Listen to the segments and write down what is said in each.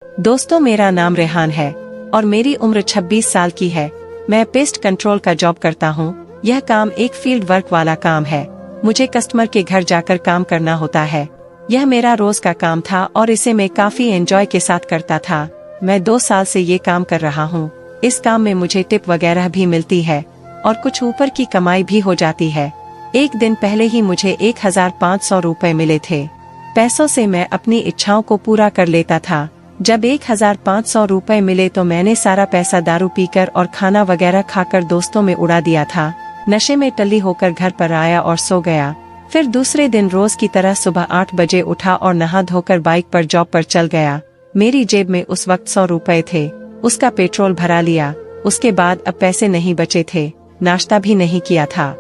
दोस्तों, मेरा नाम रेहान है और मेरी उम्र 26 साल की है। मैं पेस्ट कंट्रोल का जॉब करता हूँ। यह काम एक फील्ड वर्क वाला काम है। मुझे कस्टमर के घर जाकर काम करना होता है। यह मेरा रोज का काम था और इसे मैं काफी एंजॉय के साथ करता था। मैं 2 साल से ये काम कर रहा हूँ। इस काम में मुझे टिप वगैरह भी मिलती है और कुछ ऊपर की कमाई भी हो जाती है। एक दिन पहले ही मुझे 1500 रुपए मिले थे। पैसों से मैं अपनी इच्छाओं को पूरा कर लेता था। जब 1500 रुपए मिले तो मैंने सारा पैसा दारू पीकर और खाना वगैरह खाकर दोस्तों में उड़ा दिया था। नशे में टल्ली होकर घर पर आया और सो गया। फिर दूसरे दिन रोज की तरह सुबह 8 बजे उठा और नहा धोकर बाइक पर जॉब पर चल गया। मेरी जेब में उस वक्त 100 रुपए थे। उसका पेट्रोल भरा लिया। उसके बाद अब पैसे नहीं बचे थे। नाश्ता भी नहीं किया था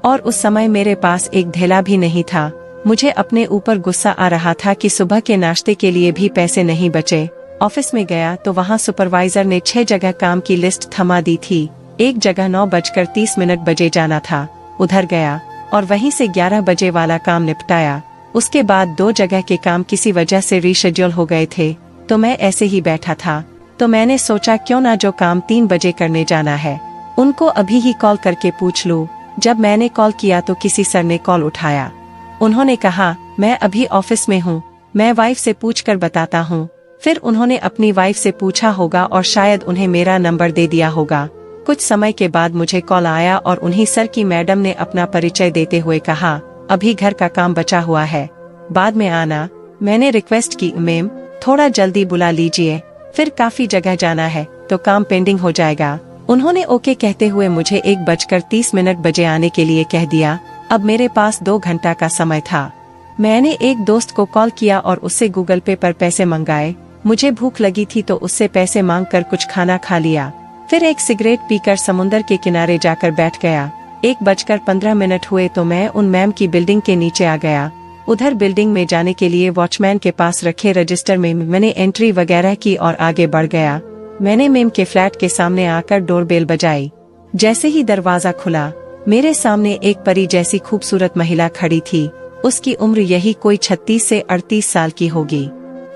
और उस समय मेरे पास एक ढेला भी नहीं था। मुझे अपने ऊपर गुस्सा आ रहा था कि सुबह के नाश्ते के लिए भी पैसे नहीं बचे। ऑफिस में गया तो वहाँ सुपरवाइजर ने 6 जगह काम की लिस्ट थमा दी थी। एक जगह 9:30 बजे जाना था। उधर गया और वहीं से 11 बजे वाला काम निपटाया। उसके बाद 2 जगह के काम किसी वजह से रीशेड्यूल हो गए थे तो मैं ऐसे ही बैठा था। तो मैंने सोचा क्यों ना जो काम 3 बजे करने जाना है उनको अभी ही कॉल करके पूछ लूं। जब मैंने कॉल किया तो किसी सर ने कॉल उठाया। उन्होंने कहा, मैं अभी ऑफिस में हूँ, मैं वाइफ से पूछकर बताता हूँ। फिर उन्होंने अपनी वाइफ से पूछा होगा और शायद उन्हें मेरा नंबर दे दिया होगा। कुछ समय के बाद मुझे कॉल आया और उन्हीं सर की मैडम ने अपना परिचय देते हुए कहा, अभी घर का काम बचा हुआ है, बाद में आना। मैंने रिक्वेस्ट की, मैम थोड़ा जल्दी बुला लीजिए, फिर काफी जगह जाना है तो काम पेंडिंग हो जाएगा। उन्होंने ओके कहते हुए मुझे 1:30 बजे आने के लिए कह दिया। अब मेरे पास 2 घंटा का समय था। मैंने एक दोस्त को कॉल किया और उससे गूगल पे पर पैसे मंगाए। मुझे भूख लगी थी तो उससे पैसे मांगकर कुछ खाना खा लिया। फिर एक सिगरेट पीकर समुंदर के किनारे जाकर बैठ गया। 1:15 हुए तो मैं उन मैम की बिल्डिंग के नीचे आ गया। उधर बिल्डिंग में जाने के लिए वॉचमैन के पास रखे रजिस्टर में मैंने एंट्री वगैरह की और आगे बढ़ गया। मैंने मैम के फ्लैट के सामने आकर डोरबेल बजाई। जैसे ही दरवाजा खुला, मेरे सामने एक परी जैसी खूबसूरत महिला खड़ी थी। उसकी उम्र यही कोई 36 से 38 साल की होगी।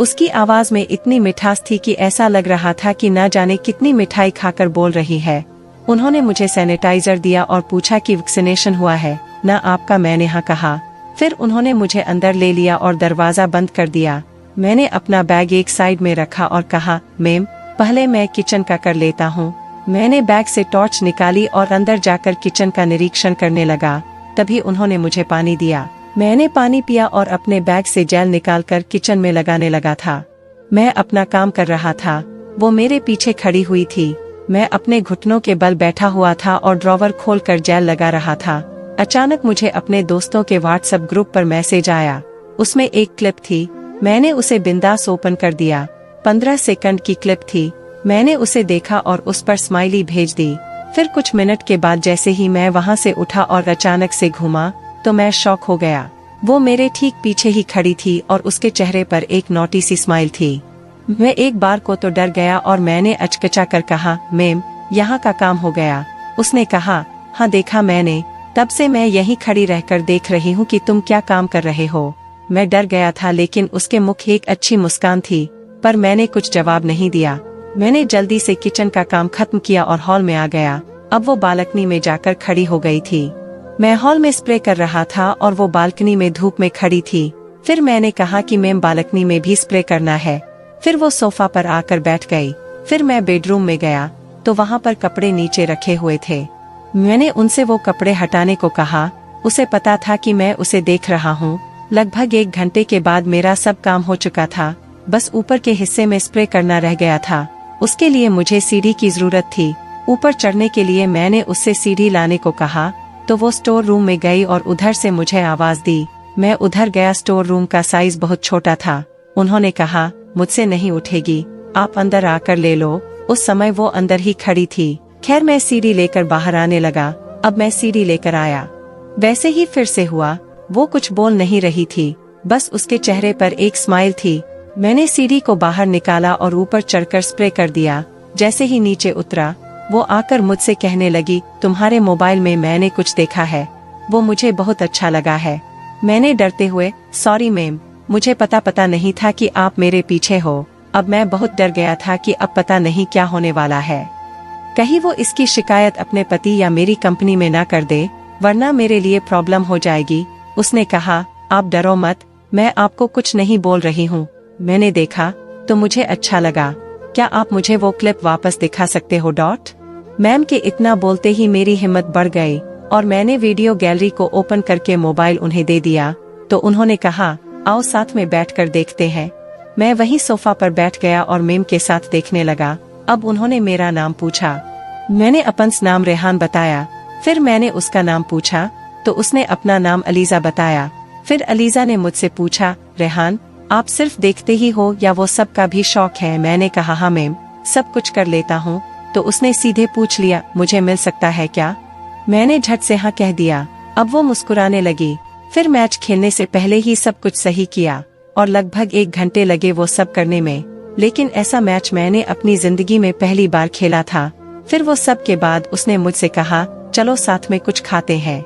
उसकी आवाज में इतनी मिठास थी कि ऐसा लग रहा था कि ना जाने कितनी मिठाई खाकर बोल रही है। उन्होंने मुझे सैनिटाइजर दिया और पूछा कि वैक्सीनेशन हुआ है ना आपका। मैंने हाँ कहा। फिर उन्होंने मुझे अंदर ले लिया और दरवाजा बंद कर दिया। मैंने अपना बैग एक साइड में रखा और कहा, मैम पहले मैं किचन का कर लेता हूँ। मैंने बैग से टॉर्च निकाली और अंदर जाकर किचन का निरीक्षण करने लगा। तभी उन्होंने मुझे पानी दिया। मैंने पानी पिया और अपने बैग से जेल निकालकर किचन में लगाने लगा था। मैं अपना काम कर रहा था। वो मेरे पीछे खड़ी हुई थी। मैं अपने घुटनों के बल बैठा हुआ था और ड्रॉवर खोलकर जेल लगा रहा था। अचानक मुझे अपने दोस्तों के व्हाट्सएप ग्रुप पर मैसेज आया। उसमें एक क्लिप थी। मैंने उसे बिंदास ओपन कर दिया। 15 सेकंड की क्लिप थी। मैंने उसे देखा और उस पर स्माइली भेज दी। फिर कुछ मिनट के बाद जैसे ही मैं वहां से उठा और अचानक से घूमा तो मैं शॉक हो गया। वो मेरे ठीक पीछे ही खड़ी थी और उसके चेहरे पर एक नॉटी सी स्माइल थी। मैं एक बार को तो डर गया और मैंने अचकचा कर कहा, मैम यहाँ का काम हो गया। उसने कहा, हाँ देखा मैंने, तब से मैं यहीं खड़ी रहकर देख रही हूँ कि तुम क्या काम कर रहे हो। मैं डर गया था लेकिन उसके मुख एक अच्छी मुस्कान थी, पर मैंने कुछ जवाब नहीं दिया। मैंने जल्दी से किचन का काम खत्म किया और हॉल में आ गया। अब वो बालकनी में जाकर खड़ी हो गई थी। मैं हॉल में स्प्रे कर रहा था और वो बालकनी में धूप में खड़ी थी। फिर मैंने कहा कि मैम बालकनी में भी स्प्रे करना है। फिर वो सोफा पर आकर बैठ गई। फिर मैं बेडरूम में गया तो वहाँ पर कपड़े नीचे रखे हुए थे। मैंने उनसे वो कपड़े हटाने को कहा। उसे पता था कि मैं उसे देख रहा हूँ। लगभग 1 घंटे के बाद मेरा सब काम हो चुका था। बस ऊपर के हिस्से में स्प्रे करना रह गया था। उसके लिए मुझे सीढ़ी की जरूरत थी। ऊपर चढ़ने के लिए मैंने उससे सीढ़ी लाने को कहा तो वो स्टोर रूम में गई और उधर से मुझे आवाज दी। मैं उधर गया। स्टोर रूम का साइज बहुत छोटा था। उन्होंने कहा, मुझसे नहीं उठेगी, आप अंदर आकर ले लो। उस समय वो अंदर ही खड़ी थी। खैर मैं सीढ़ी लेकर बाहर आने लगा। अब मैं सीढ़ी लेकर आया। वैसे ही फिर से हुआ। वो कुछ बोल नहीं रही थी, बस उसके चेहरे पर एक स्माइल थी। मैंने सीढ़ी को बाहर निकाला और ऊपर चढ़कर स्प्रे कर दिया। जैसे ही नीचे उतरा वो आकर मुझसे कहने लगी, तुम्हारे मोबाइल में मैंने कुछ देखा है, वो मुझे बहुत अच्छा लगा है। मैंने डरते हुए, सॉरी मैम, मुझे पता नहीं था कि आप मेरे पीछे हो। अब मैं बहुत डर गया था कि अब पता नहीं क्या होने वाला है। कहीं वो इसकी शिकायत अपने पति या मेरी कंपनी में ना कर दे, वरना मेरे लिए प्रॉब्लम हो जाएगी। उसने कहा, आप डरो मत, मैं आपको कुछ नहीं बोल रही हूँ। मैंने देखा तो मुझे अच्छा लगा। क्या आप मुझे वो क्लिप वापस दिखा सकते हो? मैम के इतना बोलते ही मेरी हिम्मत बढ़ गई और मैंने वीडियो गैलरी को ओपन करके मोबाइल उन्हें दे दिया। तो उन्होंने कहा, आओ साथ में बैठकर देखते हैं। मैं वहीं सोफा पर बैठ गया और मेम के साथ देखने लगा। अब उन्होंने मेरा नाम पूछा। मैंने अपन नाम रेहान बताया। फिर मैंने उसका नाम पूछा तो उसने अपना नाम अलीजा बताया। फिर अलीजा ने मुझसे पूछा, रेहान आप सिर्फ देखते ही हो या वो सब का भी शौक है? मैंने कहा, हाँ मैम, सब कुछ कर लेता हूँ। तो उसने सीधे पूछ लिया, मुझे मिल सकता है क्या? मैंने झट से हाँ कह दिया। अब वो मुस्कुराने लगी। फिर मैच खेलने से पहले ही सब कुछ सही किया और लगभग 1 घंटे लगे वो सब करने में। लेकिन ऐसा मैच मैंने अपनी जिंदगी में पहली बार खेला था। फिर वो सब के बाद उसने मुझसे कहा, चलो साथ में कुछ खाते हैं।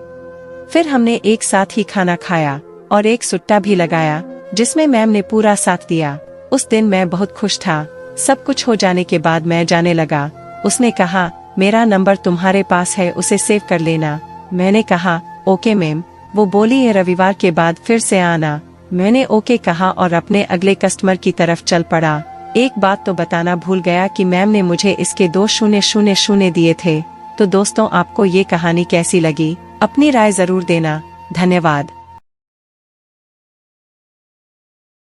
फिर हमने एक साथ ही खाना खाया और एक सुट्टा भी लगाया जिसमें मैम ने पूरा साथ दिया। उस दिन मैं बहुत खुश था। सब कुछ हो जाने के बाद मैं जाने लगा। उसने कहा, मेरा नंबर तुम्हारे पास है, उसे सेव कर लेना। मैंने कहा, ओके मैम। वो बोली, ये रविवार के बाद फिर से आना। मैंने ओके कहा और अपने अगले कस्टमर की तरफ चल पड़ा। एक बात तो बताना भूल गया कि मैम ने मुझे इसके 2,000 दिए थे। तो दोस्तों, आपको ये कहानी कैसी लगी? अपनी राय जरूर देना। धन्यवाद।